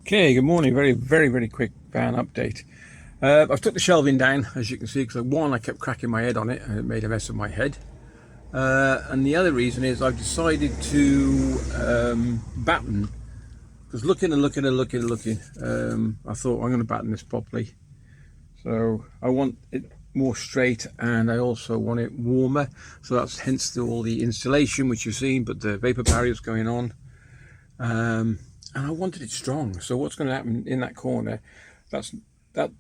Okay, good morning. Very quick van update. I've took the shelving down, as you can see, because one, I kept cracking my head on it and it made a mess of my head. And the other reason is I've decided to batten, because looking, I thought I'm going to batten this properly. So I want it more straight, and I also want it warmer. So that's hence all the installation which you've seen, but the vapor barrier is going on. And I wanted it strong. So what's going to happen in that corner, the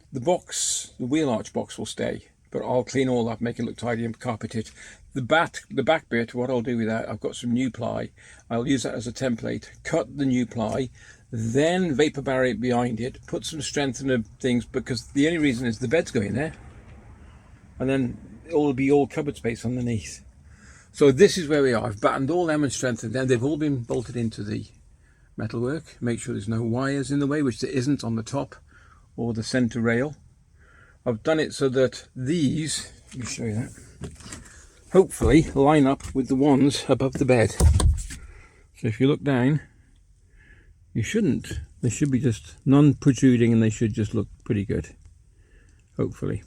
wheel arch box will stay, but I'll clean all that, make it look tidy and carpet it. The back bit, what I'll do with that, I've got some new ply. I'll use that as a template, cut the new ply, then vapor barrier behind it, put some strength in the things, because the only reason is the bed's going there, and then it will be all cupboard space underneath. So this is where we are. I've battened all them and strengthened them. They've all been bolted into the metalwork. Make sure there's no wires in the way, which there isn't on the top or the center rail. I've done it so that these, let me show you that, hopefully line up with the ones above the bed. So if you look down, you shouldn't. They should be just non-protruding and they should just look pretty good. Hopefully.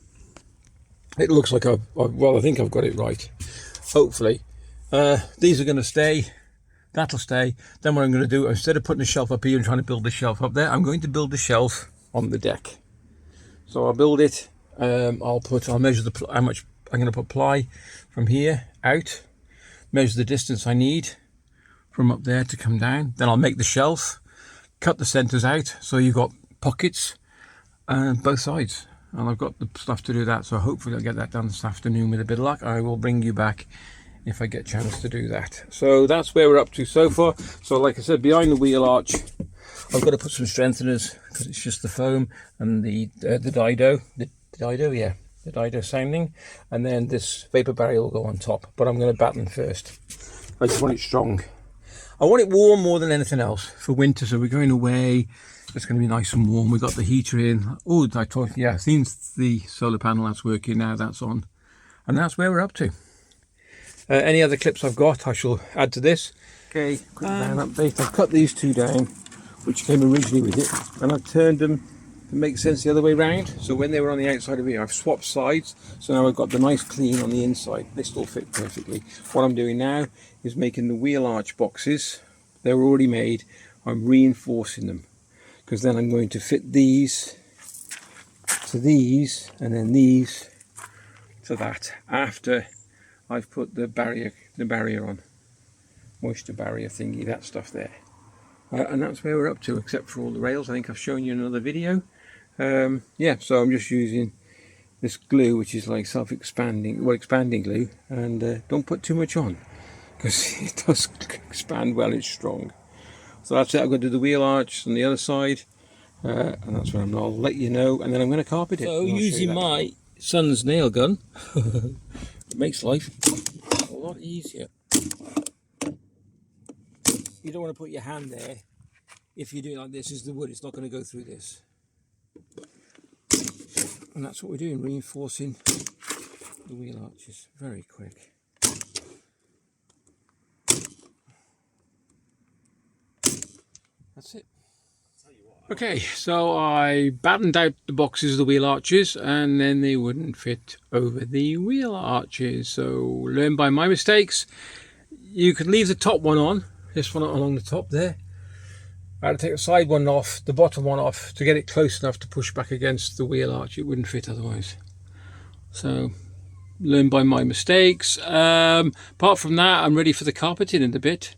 It looks like I think I've got it right. Hopefully. These are going to stay. That'll stay. Then what I'm going to do, instead of putting the shelf up here and trying to build the shelf up there, I'm going to build the shelf on the deck. So I'll build it. I'll measure how much I'm going to put ply from here out, measure the distance I need from up there to come down. Then I'll make the shelf, cut the centers out so you've got pockets on both sides. And I've got the stuff to do that, so hopefully I'll get that done this afternoon with a bit of luck. I will bring you back if I get a chance to do that. So that's where we're up to so far. So like I said, behind the wheel arch, I've got to put some strengtheners because it's just the foam and the Dido sounding, and then this vapor barrier will go on top. But I'm going to batten first. I just want it strong. I want it warm more than anything else for winter. So we're going away. It's going to be nice and warm. We've got the heater in. Oh, I've seen the solar panel that's working now. That's on, and that's where we're up to. Any other clips I've got, I shall add to this. Okay, quick van update. I've cut these two down, which came originally with it, and I've turned them to make sense the other way round. So when they were on the outside of here, I've swapped sides. So now I've got the nice clean on the inside. They still fit perfectly. What I'm doing now is making the wheel arch boxes. They're already made. I'm reinforcing them, because then I'm going to fit these to these, and then these to that after I've put the barrier on, moisture barrier thingy, that stuff there, and that's where we're up to, except for all the rails. I think I've shown you in another video. Yeah, so I'm just using this glue, which is like expanding glue, and don't put too much on because it does expand well. It's strong. So that's it. I'm going to do the wheel arch on the other side, and that's what I'll let you know, and then I'm going to carpet it. So using my son's nail gun. It makes life a lot easier. You don't want to put your hand there. If you do it like this, is the wood, it's not going to go through this. And that's what we're doing, reinforcing the wheel arches. Very quick. That's it. Okay, so I battened out the boxes of the wheel arches, and then they wouldn't fit over the wheel arches. So learn by my mistakes. You could leave the top one on, this one along the top there. I had to take the side one off, the bottom one off, to get it close enough to push back against the wheel arch. It wouldn't fit otherwise. So learn by my mistakes. Apart from that, I'm ready for the carpeting in a bit.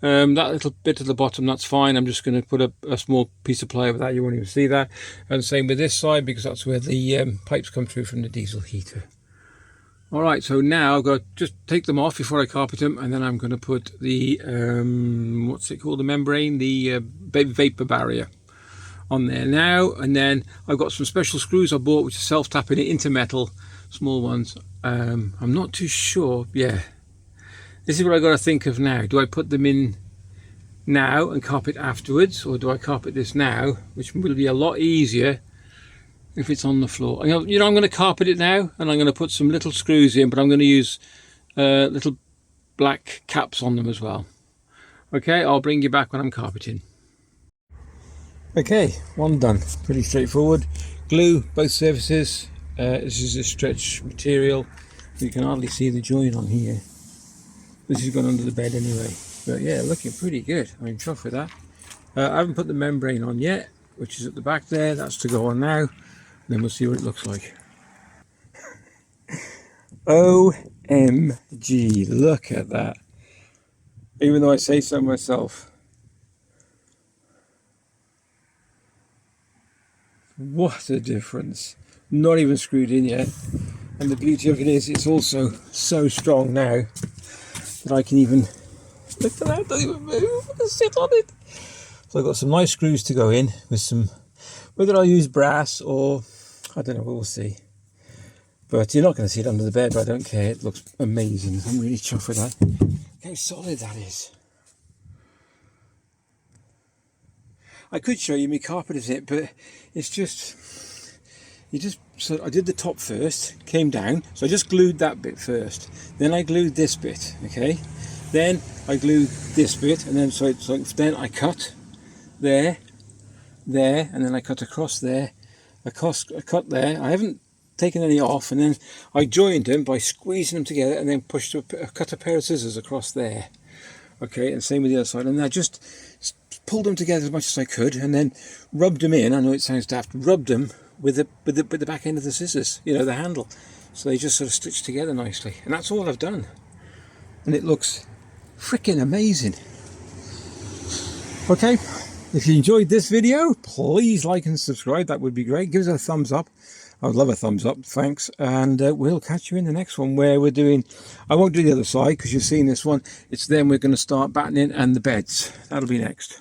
That little bit at the bottom, that's fine. I'm just going to put a small piece of ply over that. You won't even see that. And same with this side, because that's where the pipes come through from the diesel heater. All right, so now I've got to just take them off before I carpet them, and then I'm going to put the what's it called, the membrane, the vapor barrier on there now. And then I've got some special screws I bought, which are self-tapping it into metal, small ones. I'm not too sure. Yeah. This is what I've got to think of now. Do I put them in now and carpet afterwards, or do I carpet this now, which will be a lot easier if it's on the floor? You know, I'm going to carpet it now, and I'm going to put some little screws in, but I'm going to use little black caps on them as well. Okay, I'll bring you back when I'm carpeting. Okay, one done. Pretty straightforward. Glue both surfaces. This is a stretch material. You can hardly see the join on here. This has gone under the bed anyway. But yeah, looking pretty good. I'm chuffed with that. I haven't put the membrane on yet, which is at the back there. That's to go on now. Then we'll see what it looks like. OMG, look at that. Even though I say so myself. What a difference. Not even screwed in yet. And the beauty of it is it's also so strong now that I can even, look at that, don't even move, I can sit on it. So I've got some nice screws to go in with some, whether I use brass or, I don't know, we'll see. But you're not going to see it under the bed, but I don't care, it looks amazing. I'm really chuffed with that. Look how solid that is. I could show you my carpet zip, but it's just, so I did the top first, came down, so I just glued that bit first. Then I glued this bit, okay? Then I glued this bit, and then then I cut there, and then I cut across there, I cut there. I haven't taken any off, and then I joined them by squeezing them together, and then cut a pair of scissors across there. Okay, and same with the other side, and I just pulled them together as much as I could, and then rubbed them in. I know it sounds daft. Rubbed them with the back end of the scissors, you know, the handle, so they just sort of stitched together nicely. And that's all I've done, and it looks freaking amazing. Okay, if you enjoyed this video, please like and subscribe. That would be great. Give us a thumbs up. I would love a thumbs up, thanks, and we'll catch you in the next one where we're doing, I won't do the other side because you've seen this one, it's then we're going to start battening and the beds. That'll be next.